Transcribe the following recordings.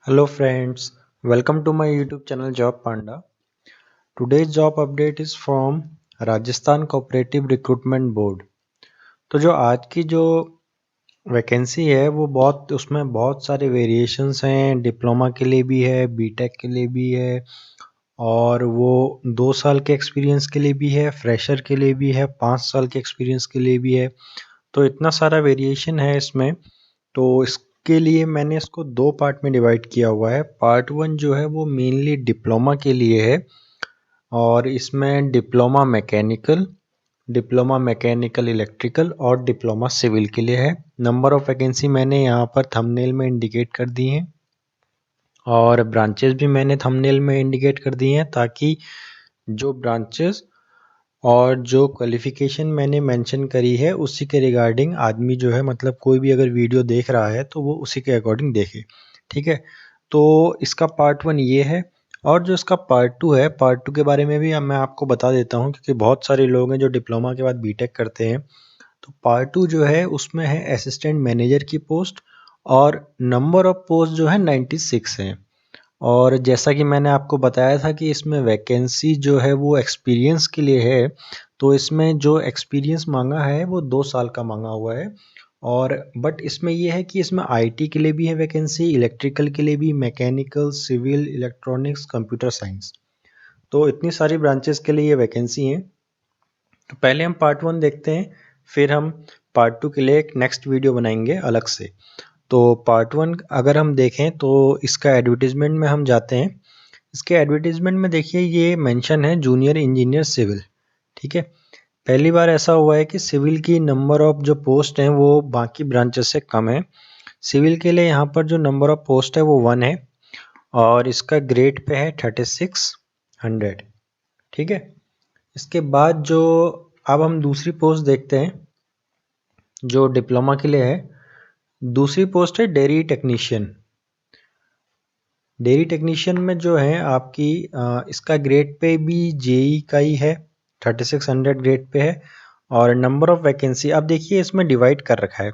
Hello friends, welcome to my YouTube channel Job Panda. Today's job update is from Rajasthan cooperative recruitment board. तो जो आज की जो vacancy है वो बहुत उसमें बहुत सारे वेरिएशंस हैं। डिप्लोमा के लिए भी है, बीटेक के लिए भी है और वो 2 साल के एक्सपीरियंस के लिए भी है, फ्रेशर के लिए भी है, 5 साल के एक्सपीरियंस के लिए भी है। तो इतना सारा वेरिएशन है इसमें। तो इसके लिए मैंने इसको 2 पार्ट में डिवाइड किया हुआ है। पार्ट 1 जो है वो मेनली डिप्लोमा के लिए है और इसमें डिप्लोमा मैकेनिकल इलेक्ट्रिकल और डिप्लोमा सिविल के लिए है। नंबर ऑफ वैकेंसी मैंने यहाँ पर थंबनेल में इंडिकेट कर दी हैं और ब्रांचेस भी मैंने थंबनेल में इंडिकेट कर दी हैं ताकि जो ब्रांचेस और जो क्वालिफ़िकेशन मैंने मेंशन करी है उसी के रिगार्डिंग आदमी जो है मतलब कोई भी अगर वीडियो देख रहा है तो वो उसी के अकॉर्डिंग देखे। ठीक है, तो इसका पार्ट 1 ये है और जो इसका पार्ट 2 है, पार्ट 2 के बारे में भी अब मैं आपको बता देता हूँ क्योंकि बहुत सारे लोग हैं जो डिप्लोमा के बाद बीटेक करते हैं। तो पार्ट 2 जो है उसमें है असिस्टेंट मैनेजर की पोस्ट और नंबर ऑफ पोस्ट जो है 96 हैं। और जैसा कि मैंने आपको बताया था कि इसमें वैकेंसी जो है वो एक्सपीरियंस के लिए है, तो इसमें जो एक्सपीरियंस मांगा है वो 2 साल का मांगा हुआ है। और बट इसमें ये है कि इसमें आईटी के लिए भी है वैकेंसी, इलेक्ट्रिकल के लिए भी, mechanical, civil, electronics, computer science. तो इतनी सारी ब्रांचेस के लिए ये वैकेंसी हैं। तो पहले हम पार्ट 1 देखते हैं, फिर हम पार्ट 2 के लिए एक नेक्स्ट वीडियो बनाएंगे अलग से। तो पार्ट 1 अगर हम देखें तो इसका एडवर्टीजमेंट में हम जाते हैं। इसके एडवर्टीजमेंट में देखिए ये मेंशन है जूनियर इंजीनियर सिविल। ठीक है, पहली बार ऐसा हुआ है कि सिविल की नंबर ऑफ जो पोस्ट हैं वो बाकी ब्रांचेस से कम है। सिविल के लिए यहाँ पर जो नंबर ऑफ पोस्ट है वो 1 है और इसका ग्रेड पे है 3600। ठीक है, इसके बाद जो अब हम दूसरी पोस्ट देखते हैं जो डिप्लोमा के लिए है। दूसरी पोस्ट है डेयरी टेक्नीशियन। डेयरी टेक्नीशियन में जो है आपकी इसका ग्रेड पे भी जेई का ही है, 3600 ग्रेड पे है और नंबर ऑफ वैकेंसी अब देखिए इसमें डिवाइड कर रखा है।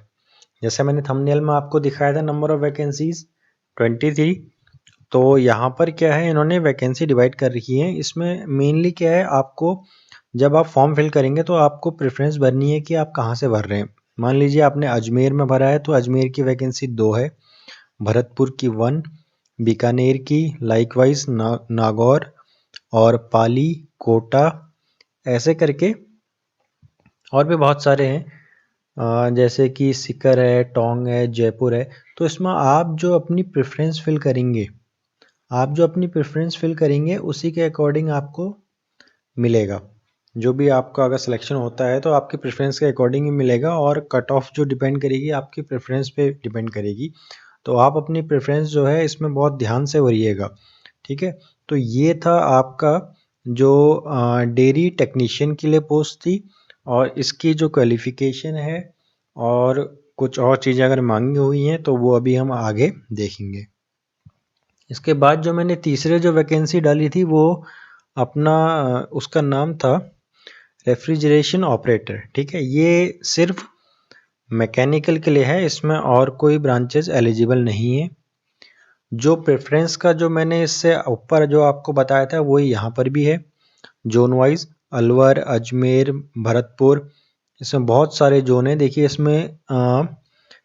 जैसे मैंने थंबनेल में आपको दिखाया था नंबर ऑफ वैकेंसीज 23। तो यहाँ पर क्या है, इन्होंने वैकेंसी डिवाइड कर रखी है। इसमें मेनली क्या है, आपको जब आप फॉर्म फिल करेंगे तो आपको प्रेफरेंस भरनी है कि आप कहाँ से भर रहे हैं। मान लीजिए आपने अजमेर में भरा है तो अजमेर की वैकेंसी 2 है, भरतपुर की 1, बीकानेर की लाइकवाइज नागौर और पाली, कोटा, ऐसे करके और भी बहुत सारे हैं जैसे कि सीकर है, टोंक है, जयपुर है। तो इसमें आप जो अपनी प्रेफरेंस फिल करेंगे उसी के अकॉर्डिंग आपको मिलेगा। जो भी आपका अगर सिलेक्शन होता है तो आपकी प्रेफरेंस के अकॉर्डिंग ही मिलेगा और कट ऑफ जो डिपेंड करेगी आपकी प्रेफरेंस पे डिपेंड करेगी। तो आप अपनी प्रेफरेंस जो है इसमें बहुत ध्यान से भरिएगा। ठीक है, तो ये था आपका जो डेयरी टेक्नीशियन के लिए पोस्ट थी और इसकी जो क्वालिफिकेशन है और कुछ और चीज़ें अगर मांगी हुई हैं तो वो अभी हम आगे देखेंगे। इसके बाद जो मैंने तीसरे जो वैकेंसी डाली थी वो अपना उसका नाम था रेफ्रिजरेशन ऑपरेटर। ठीक है, ये सिर्फ मैकेनिकल के लिए है, इसमें और कोई ब्रांचेस एलिजिबल नहीं है। जो प्रेफरेंस का जो मैंने इससे ऊपर जो आपको बताया था वही यहाँ पर भी है, जोन वाइज अलवर, अजमेर, भरतपुर, इसमें बहुत सारे जोन हैं। देखिए इसमें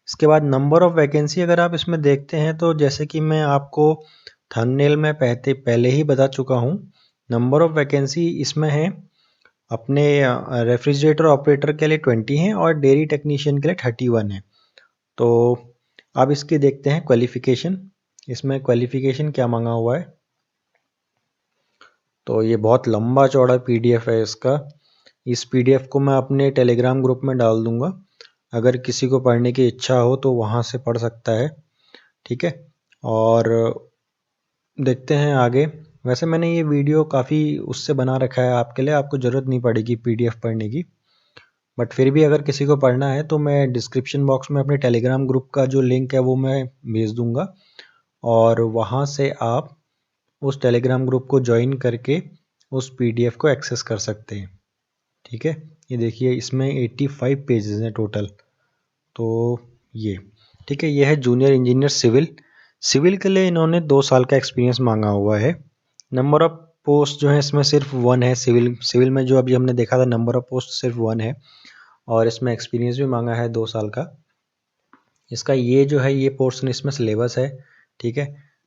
इसके बाद नंबर ऑफ वैकेंसी अगर आप इसमें देखते हैं तो जैसे कि मैं आपको थंबनेल में पहले ही बता चुका हूँ, नंबर ऑफ वैकेंसी इसमें है अपने रेफ्रिजरेटर ऑपरेटर के लिए 20 हैं और डेयरी टेक्नीशियन के लिए 31 है। तो अब इसकी देखते हैं क्वालिफिकेशन। इसमें क्वालिफिकेशन क्या मांगा हुआ है, तो ये बहुत लंबा चौड़ा पीडीएफ है इसका। इस पीडीएफ को मैं अपने टेलीग्राम ग्रुप में डाल दूंगा, अगर किसी को पढ़ने की इच्छा हो तो वहाँ से पढ़ सकता है। ठीक है, और देखते हैं आगे। वैसे मैंने ये वीडियो काफ़ी उससे बना रखा है आपके लिए, आपको ज़रूरत नहीं पड़ेगी पीडीएफ पढ़ने की। बट फिर भी अगर किसी को पढ़ना है तो मैं डिस्क्रिप्शन बॉक्स में अपने टेलीग्राम ग्रुप का जो लिंक है वो मैं भेज दूंगा और वहाँ से आप उस टेलीग्राम ग्रुप को ज्वाइन करके उस पीडीएफ को एक्सेस कर सकते हैं। ठीक है, ये देखिए इसमें 85 पेजेस हैं टोटल। तो ये ठीक है, ये है जूनियर इंजीनियर सिविल। सिविल के लिए इन्होंने 2 साल का एक्सपीरियंस मांगा हुआ है। नंबर ऑफ पोस्ट जो है इसमें सिर्फ 1 है। सिविल में जो अभी हमने देखा था नंबर ऑफ पोस्ट सिर्फ 1 है और इसमें एक्सपीरियंस भी मांगा है 2 साल का। इसका ये जो है ये पोर्शन इसमें सिलेबस है, ठीक है,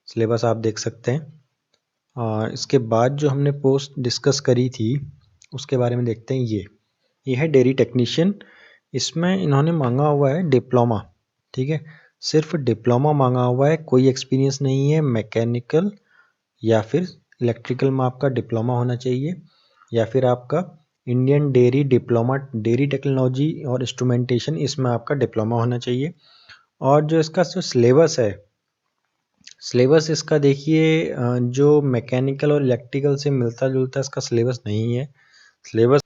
सिलेबस आप देख सकते हैं। इसके बाद जो हमने पोस्ट डिस्कस करी थी उसके बारे में देखते हैं। ये है डेयरी टेक्नीशियन। इसमें इन्होंने मांगा हुआ है डिप्लोमा, ठीक है, सिर्फ डिप्लोमा मांगा हुआ है, कोई एक्सपीरियंस नहीं है। मैकेनिकल या फिर इलेक्ट्रिकल में आपका डिप्लोमा होना चाहिए या फिर आपका Indian dairy diploma, dairy technology और इंस्ट्रूमेंटेशन, इसमें आपका डिप्लोमा होना चाहिए। और जो इसका जो सिलेबस है, सिलेबस इसका देखिए जो मैकेनिकल और इलेक्ट्रिकल से मिलता जुलता इसका सिलेबस नहीं है। सिलेबस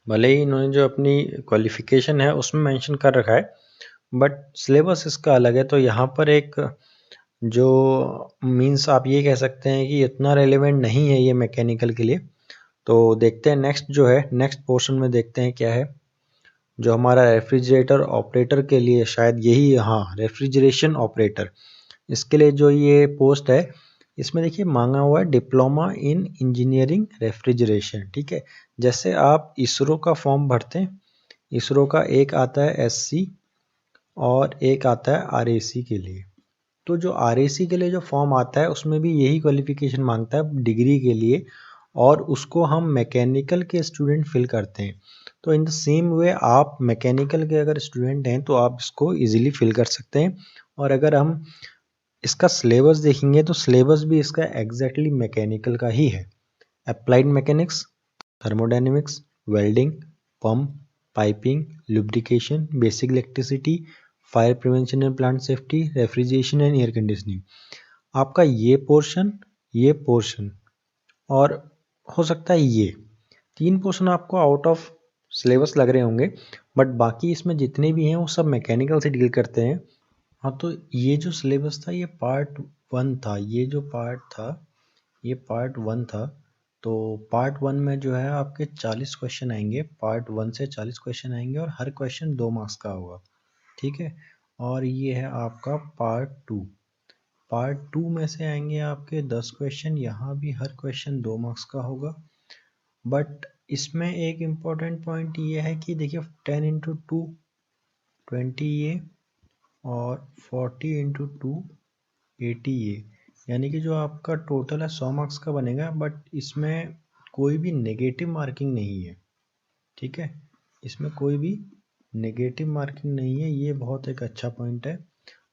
भले ही इन्होंने जो अपनी क्वालिफिकेशन है उसमें मेंशन कर रखा है, बट सिलेबस इसका अलग है। तो यहाँ पर एक जो मीन्स आप ये कह सकते हैं कि इतना रेलेवेंट नहीं है ये मैकेनिकल के लिए। तो देखते हैं नेक्स्ट जो है, नेक्स्ट पोर्शन में देखते हैं क्या है। जो हमारा रेफ्रिजरेटर ऑपरेटर के लिए शायद यही, हाँ, रेफ्रिजरेशन ऑपरेटर, इसके लिए जो ये पोस्ट है इसमें देखिए मांगा हुआ है डिप्लोमा इन इंजीनियरिंग रेफ्रिजरेशन, ठीक है। जैसे आप इसरो का फॉर्म भरते हैं, इसरो का एक आता है एससी और एक आता है आरएसी के लिए। तो जो आरएसी के लिए जो फॉर्म आता है उसमें भी यही क्वालिफिकेशन मांगता है डिग्री के लिए, और उसको हम मैकेनिकल के स्टूडेंट फिल करते हैं। तो इन द सेम वे आप मैकेनिकल के अगर स्टूडेंट हैं तो आप इसको इजीली फिल कर सकते हैं। और अगर हम इसका सिलेबस देखेंगे तो सिलेबस भी इसका एग्जैक्टली मैकेनिकल का ही है। Applied mechanics, thermodynamics, welding, pump, piping, lubrication, basic electricity, fire prevention and plant safety, refrigeration and air conditioning, आपका ये पोर्शन और हो सकता है ये 3 पोर्शन आपको आउट ऑफ सिलेबस लग रहे होंगे, बट बाकी इसमें जितने भी हैं वो सब मैकेनिकल से डील करते हैं। हाँ, तो ये जो सिलेबस था ये पार्ट 1 था, ये जो पार्ट था ये पार्ट 1 था। तो पार्ट 1 में जो है आपके 40 क्वेश्चन आएंगे, पार्ट 1 से 40 क्वेश्चन आएंगे और हर क्वेश्चन 2 मार्क्स का होगा, ठीक है। और ये है आपका पार्ट 2। पार्ट 2 में से आएंगे आपके 10 क्वेश्चन, यहाँ भी हर क्वेश्चन 2 मार्क्स का होगा। बट इसमें एक इम्पॉर्टेंट पॉइंट ये है कि देखिए 10 इंटू 2 20 ये और 40 इंटू 2 80 ये, यानी कि जो आपका टोटल है 100 मार्क्स का बनेगा। बट इसमें कोई भी नेगेटिव मार्किंग नहीं है, ठीक है, इसमें कोई भी नेगेटिव मार्किंग नहीं है, ये बहुत एक अच्छा पॉइंट है।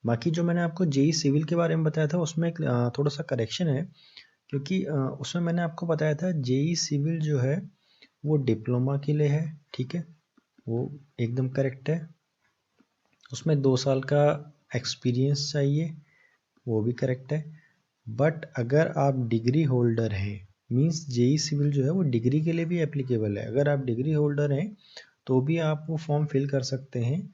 बाकी जो मैंने आपको जेई सिविल के बारे में बताया था उसमें एक थोड़ा सा करेक्शन है, क्योंकि उसमें मैंने आपको बताया था जेई सिविल जो है वो डिप्लोमा के लिए है, ठीक है, वो एकदम करेक्ट है। उसमें 2 साल का एक्सपीरियंस चाहिए, वो भी करेक्ट है। बट अगर आप डिग्री होल्डर हैं, मीन्स जेई सिविल जो है वो डिग्री के लिए भी एप्लीकेबल है। अगर आप डिग्री होल्डर हैं तो भी आप वो फॉर्म फिल कर सकते हैं,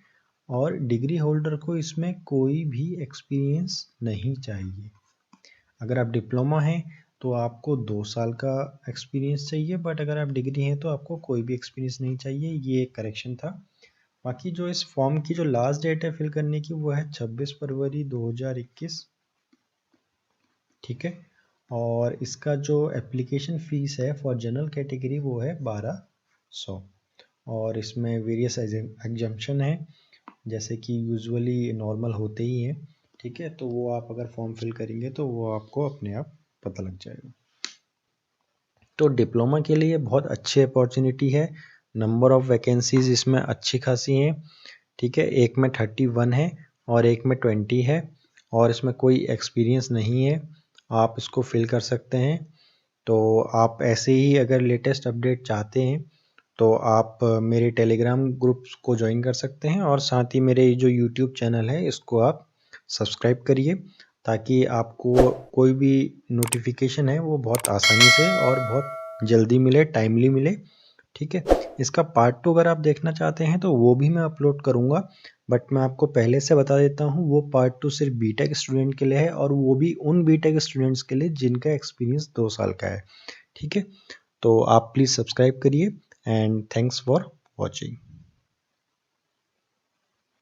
और डिग्री होल्डर को इसमें कोई भी एक्सपीरियंस नहीं चाहिए। अगर आप डिप्लोमा हैं तो आपको 2 साल का एक्सपीरियंस चाहिए, बट अगर आप डिग्री हैं तो आपको कोई भी एक्सपीरियंस नहीं चाहिए, ये एक करेक्शन था। बाकी जो इस फॉर्म की जो लास्ट डेट है फिल करने की वो है 26 फरवरी 2021, ठीक है। और इसका जो एप्लीकेशन फ़ीस है फॉर जनरल कैटेगरी वो है 1200, और इसमें वेरियस एग्जम्पशन है जैसे कि यूजुअली नॉर्मल होते ही हैं, ठीक है। तो वो आप अगर फॉर्म फिल करेंगे तो वो आपको अपने आप पता लग जाएगा। तो डिप्लोमा के लिए बहुत अच्छी अपॉर्चुनिटी है, नंबर ऑफ़ वैकेंसीज़ इसमें अच्छी खासी हैं, ठीक है। एक में 31 है और एक में 20 है, और इसमें कोई एक्सपीरियंस नहीं है, आप इसको फिल कर सकते हैं। तो आप ऐसे ही अगर लेटेस्ट अपडेट चाहते हैं तो आप मेरे टेलीग्राम ग्रुप्स को ज्वाइन कर सकते हैं, और साथ ही मेरे जो यूट्यूब चैनल है इसको आप सब्सक्राइब करिए, ताकि आपको कोई भी नोटिफिकेशन है वो बहुत आसानी से और बहुत जल्दी मिले, टाइमली मिले, ठीक है। इसका पार्ट 2 अगर आप देखना चाहते हैं तो वो भी मैं अपलोड करूँगा, बट मैं आपको पहले से बता देता हूँ वो पार्ट 2 सिर्फ बीटेक स्टूडेंट के लिए है, और वो भी उन बीटेक स्टूडेंट्स के लिए जिनका एक्सपीरियंस 2 साल का है, ठीक है। तो आप प्लीज़ सब्सक्राइब करिए, एंड थैंक्स फॉर वॉचिंग।